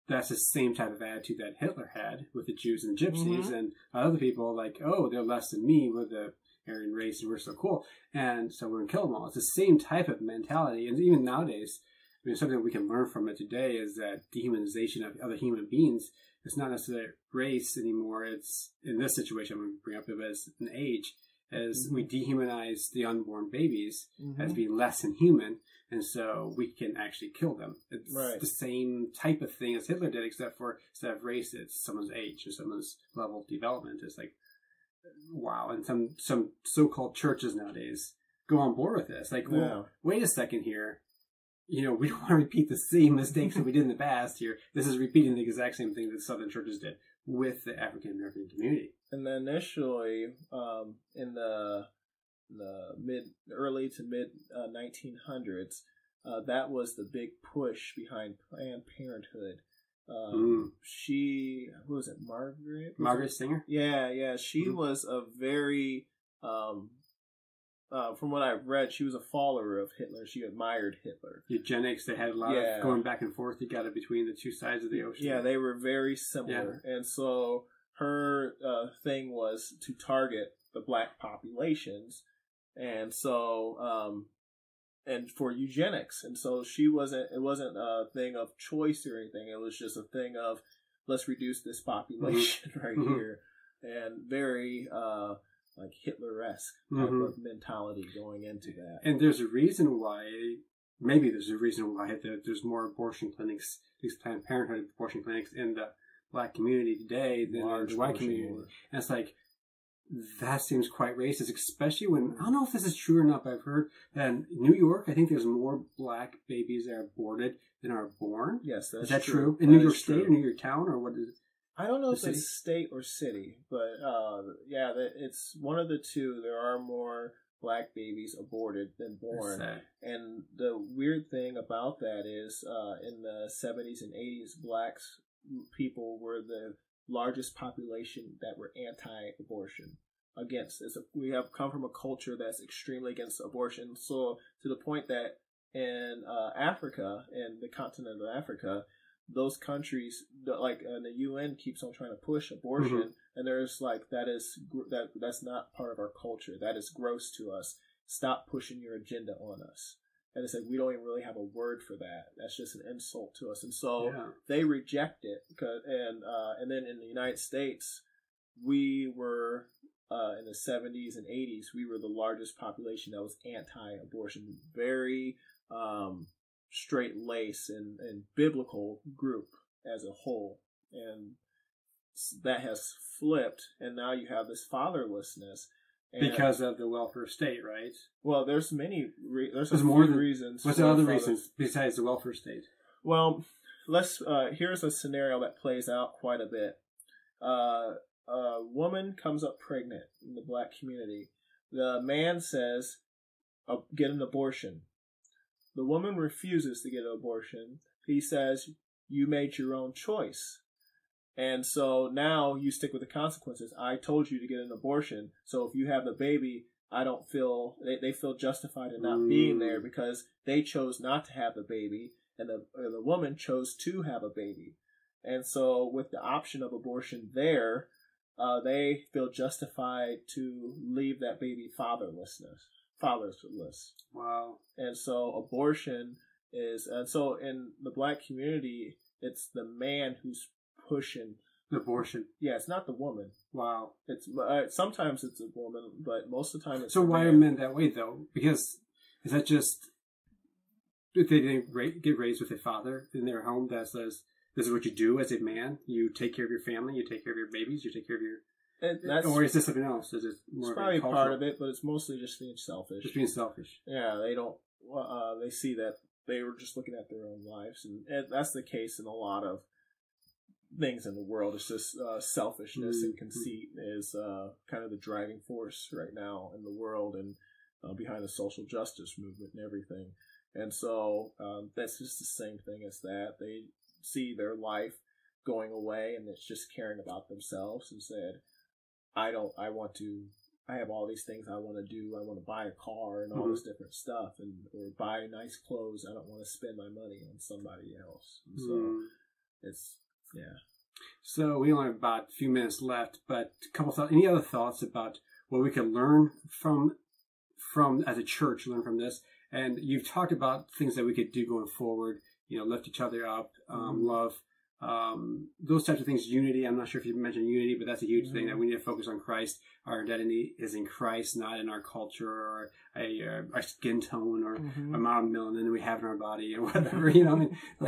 [SPEAKER 1] that's the same type of attitude that Hitler had with the Jews and Gypsies, and other people, like, oh, they're less than me, we're the Aryan race and we're so cool, and so we're going to kill them all. It's the same type of mentality. And even nowadays, I mean, something we can learn from it today is that dehumanization of other human beings, it's not necessarily race anymore. It's, in this situation, I'm going to bring up it as an age, as we dehumanize the unborn babies as being less than human, and so we can actually kill them. It's the same type of thing as Hitler did, except for, instead of race, it's someone's age or someone's level of development. It's like, wow. And some so-called churches nowadays go on board with this. Like, well, wait a second here. You know, we don't want to repeat the same mistakes that we did in the past here. This is repeating the exact same thing that Southern churches did with the African American community.
[SPEAKER 2] And then initially, in the the early to mid 1900s, that was the big push behind Planned Parenthood. She, who was it, Margaret
[SPEAKER 1] Singer?
[SPEAKER 2] Yeah. She was a very, from what I've read, she was a follower of Hitler. She admired Hitler.
[SPEAKER 1] Eugenics, they had a lot of going back and forth together between the two sides of the ocean.
[SPEAKER 2] Yeah, they were very similar. And so her thing was to target the black populations. And so, and for eugenics. And so it wasn't a thing of choice or anything. It was just a thing of, let's reduce this population right here. And very, like Hitler-esque type of mentality going into that.
[SPEAKER 1] And there's a reason why, maybe there's a reason why there's more abortion clinics, these Planned Parenthood abortion clinics in the black community today than in the white community. And it's like, that seems quite racist, especially when, I don't know if this is true or not, but I've heard that in New York, I think there's more black babies that are aborted than are born.
[SPEAKER 2] Yes, that's
[SPEAKER 1] Is that
[SPEAKER 2] true.
[SPEAKER 1] In New York State or New York Town, or what is it?
[SPEAKER 2] I don't know if it's state or city, but it's one of the two. There are more black babies aborted than born. And the weird thing about that is in the 70s and 80s, blacks people were the largest population that were anti-abortion. We have come from a culture that's extremely against abortion. So to the point that in Africa, in the continent of Africa, those countries, like the UN keeps on trying to push abortion, and there's like that's not part of our culture. That is gross to us. Stop pushing your agenda on us. And it's like, we don't even really have a word for that. That's just an insult to us. And so they reject it. And then in the United States, we were, in the 70s and 80s, we were the largest population that was anti-abortion. Very straight-laced and biblical group as a whole. And that has flipped. And now you have this fatherlessness.
[SPEAKER 1] Because of the welfare state, right?
[SPEAKER 2] Well, there's more reasons.
[SPEAKER 1] What's the other reasons besides the welfare state?
[SPEAKER 2] Well, here's a scenario that plays out quite a bit. A woman comes up pregnant in the black community. The man says, get an abortion. The woman refuses to get an abortion. He says, you made your own choice. And so now you stick with the consequences. I told you to get an abortion. So if you have the baby, they feel justified in not being there because they chose not to have the baby, and the woman chose to have a baby. And so with the option of abortion there, they feel justified to leave that baby fatherless.
[SPEAKER 1] Wow.
[SPEAKER 2] And so abortion and so in the black community, it's the man who's pushing
[SPEAKER 1] the abortion.
[SPEAKER 2] Yeah, it's not the woman.
[SPEAKER 1] Wow.
[SPEAKER 2] It's sometimes it's a woman, but most of the time it's.
[SPEAKER 1] So why are men that way though? Because is that just if they didn't get raised with a father in their home that says this is what you do as a man? You take care of your family, you take care of your babies, you take care of your. Or is this something else? Is it more? It's
[SPEAKER 2] probably part of it, but it's mostly just being selfish.
[SPEAKER 1] Just being selfish.
[SPEAKER 2] Yeah, they don't. They see that they were just looking at their own lives, and that's the case in a lot of things in the world. It's just selfishness and conceit is kind of the driving force right now in the world and behind the social justice movement and everything. And so that's just the same thing as that. They see their life going away and it's just caring about themselves and said, I have all these things I want to do. I want to buy a car and all this different stuff or buy nice clothes. I don't want to spend my money on somebody else. And so it's, yeah.
[SPEAKER 1] So we only have about a few minutes left, but a couple thoughts. Any other thoughts about what we can learn from as a church, learn from this? And you've talked about things that we could do going forward, lift each other up, love, those types of things, unity. I'm not sure if you mentioned unity, but that's a huge thing that we need to focus on Christ. Our identity is in Christ, not in our culture or our skin tone or amount of melanin we have in our body or whatever.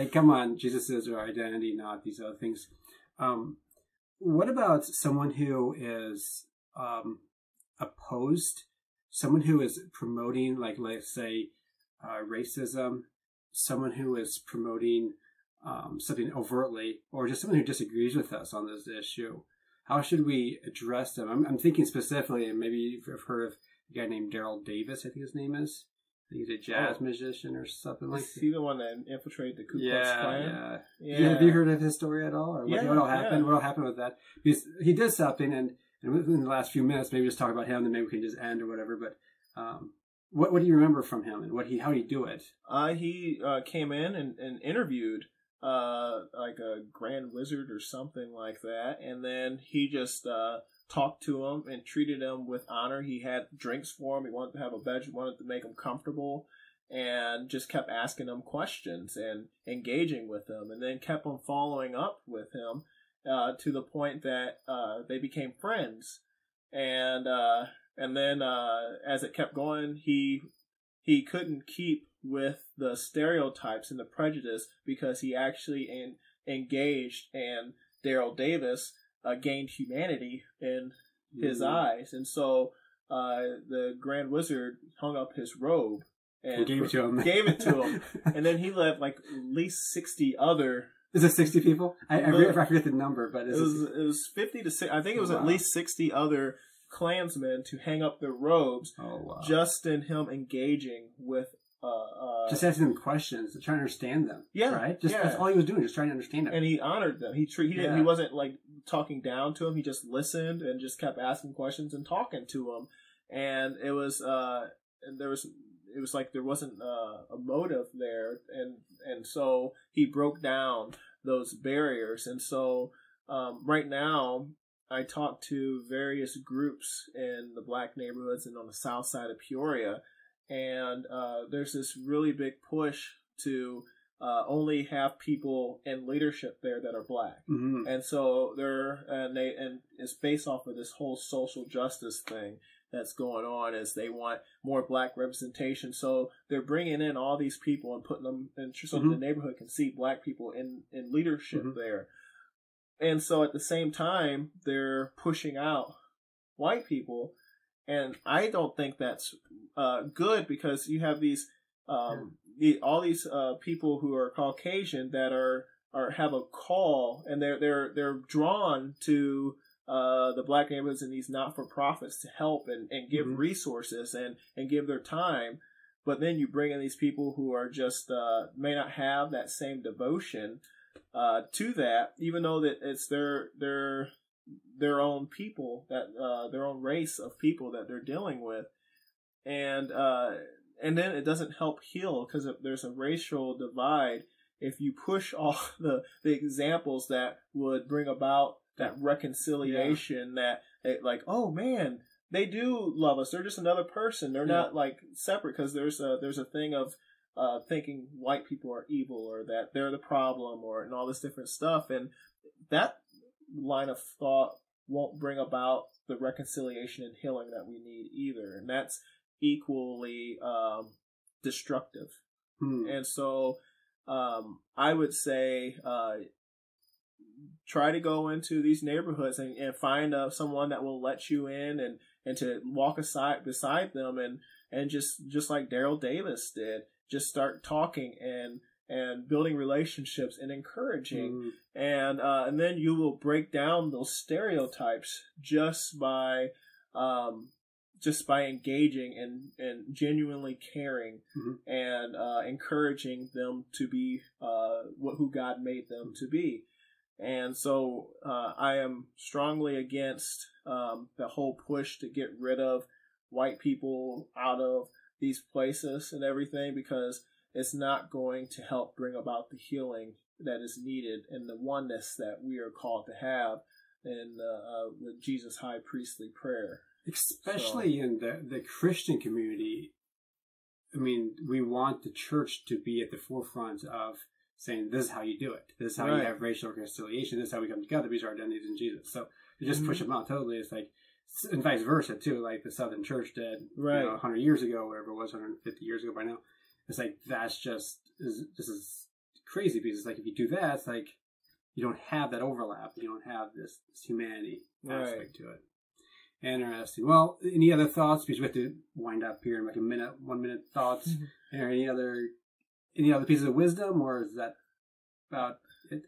[SPEAKER 1] Come on, Jesus is our identity, not these other things. What about someone who is opposed, someone who is promoting, let's say, racism, someone who is promoting something overtly, or just someone who disagrees with us on this issue? How should we address them? I'm thinking specifically, and maybe you've heard of a guy named Daryl Davis, I think his name is. I think he's a jazz musician or something like that.
[SPEAKER 2] Is he the one that infiltrated the Ku Klux Klan?
[SPEAKER 1] Yeah. Have you heard of his story at all? Or what all happened?
[SPEAKER 2] Yeah.
[SPEAKER 1] What all happened with that? Because he did something, and within the last few minutes, maybe just talk about him, and maybe we can just end or whatever. But what do you remember from him, and how did he do it?
[SPEAKER 2] He came in and interviewed like a grand wizard or something like that, and then he just talked to him and treated him with honor. He had drinks for him. He wanted to have a bedroom, wanted to make him comfortable, and just kept asking him questions and engaging with him, and then kept on following up with him to the point that they became friends. And then as it kept going, he couldn't keep with the stereotypes and the prejudice, because he actually engaged, and Daryl Davis gained humanity in his eyes. And so the Grand Wizard hung up his robe and
[SPEAKER 1] gave it to him.
[SPEAKER 2] And then he left like at least 60 other...
[SPEAKER 1] Is it 60 people? I forget the number, but
[SPEAKER 2] it was 50 to 60. I think it was at least 60 other Klansmen to hang up their robes, just in him engaging with
[SPEAKER 1] just asking them questions, trying to understand them.
[SPEAKER 2] Yeah,
[SPEAKER 1] right. That's all he was doing, just trying to understand them.
[SPEAKER 2] And he honored them. He wasn't like talking down to him. He just listened and just kept asking questions and talking to him. And it was like there wasn't a motive there, and so he broke down those barriers. And so right now, I talk to various groups in the black neighborhoods and on the south side of Peoria, and there's this really big push to only have people in leadership there that are black. Mm-hmm. And so and it's based off of this whole social justice thing that's going on, is they want more black representation. So they're bringing in all these people and putting them in, so the neighborhood can see black people in leadership there. And so at the same time, they're pushing out white people. And I don't think that's good, because you have these all these people who are Caucasian that are have a call, and they're drawn to the black neighborhoods and these not-for-profits to help and give resources and give their time. But then you bring in these people who are just may not have that same devotion to that, even though that it's their own people, that their own race of people that they're dealing with, and then it doesn't help heal, because there's a racial divide. If you push all the examples that would bring about that reconciliation, that like, oh man, they do love us. They're just another person. They're not like separate, because there's a thing of thinking white people are evil, or that they're the problem, and all this different stuff. And that line of thought won't bring about the reconciliation and healing that we need either. And that's equally destructive. And so I would say try to go into these neighborhoods and find someone that will let you in, and to walk beside them, and just like Daryl Davis did, just start talking and building relationships and encouraging, and then you will break down those stereotypes just by engaging and genuinely caring, and encouraging them to be who God made them to be. And so I am strongly against the whole push to get rid of white people out of these places and everything, because it's not going to help bring about the healing that is needed and the oneness that we are called to have in the Jesus high priestly prayer.
[SPEAKER 1] Especially in the Christian community. I mean, we want the church to be at the forefront of saying, this is how you do it. This is how you have racial reconciliation. This is how we come together. These are our identities in Jesus. So you just push them out totally. It's like, and vice versa too, like the Southern Church did 100 years ago, whatever it was, 150 years ago by now. It's like, this is crazy, because it's like, if you do that, it's like you don't have that overlap. You don't have this humanity aspect to it. Interesting. Well, any other thoughts? Because we have to wind up here in like 1 minute thoughts. Or any other pieces of wisdom, or is that about it?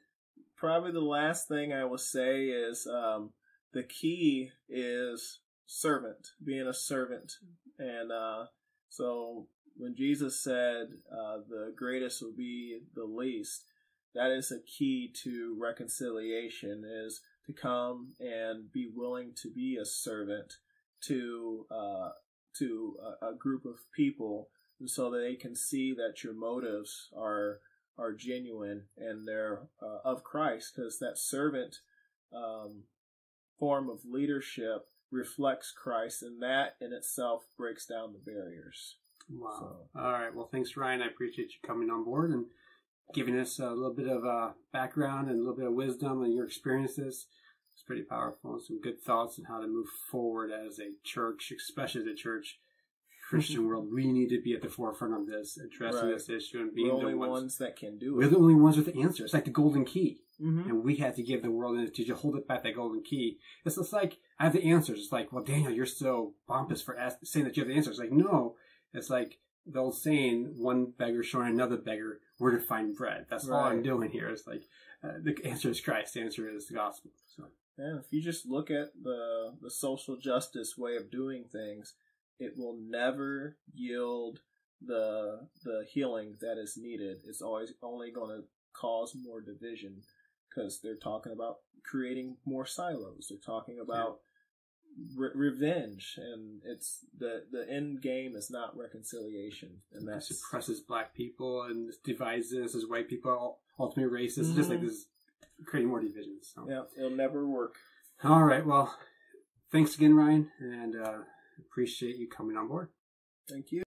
[SPEAKER 2] Probably the last thing I will say is the key is servant, being a servant. And so when Jesus said the greatest will be the least, that is a key to reconciliation, is to come and be willing to be a servant to a group of people, so that they can see that your motives are genuine and they're of Christ, because that servant form of leadership reflects Christ, and that in itself breaks down the barriers.
[SPEAKER 1] Wow.
[SPEAKER 2] So.
[SPEAKER 1] All right. Well, thanks, Ryan. I appreciate you coming on board and giving us a little bit of background and a little bit of wisdom and your experiences. It's pretty powerful, and some good thoughts on how to move forward as a church, especially as a church, Christian world. We need to be at the forefront of this, addressing this issue, and being
[SPEAKER 2] the only ones that can do it.
[SPEAKER 1] We're the only ones with the answer. It's like the golden key.
[SPEAKER 2] Mm-hmm.
[SPEAKER 1] And we have to give the world, and to hold it back, that golden key. It's just like, I have the answers. It's like, well, Daniel, you're so pompous for saying that you have the answers. It's like, no. It's like the old saying, one beggar showing another beggar where to find bread. That's all I'm doing here. It's like, the answer is Christ. The answer is the gospel. So.
[SPEAKER 2] And if you just look at the social justice way of doing things, it will never yield the healing that is needed. It's always only going to cause more division, because they're talking about creating more silos. They're talking about revenge, and it's the end game is not reconciliation, and that
[SPEAKER 1] suppresses black people and divides us as white people are ultimately racist. Mm-hmm. Just like this, creating more divisions. So.
[SPEAKER 2] Yeah, it'll never work.
[SPEAKER 1] All right, well, thanks again, Ryan, and appreciate you coming on board.
[SPEAKER 2] Thank you.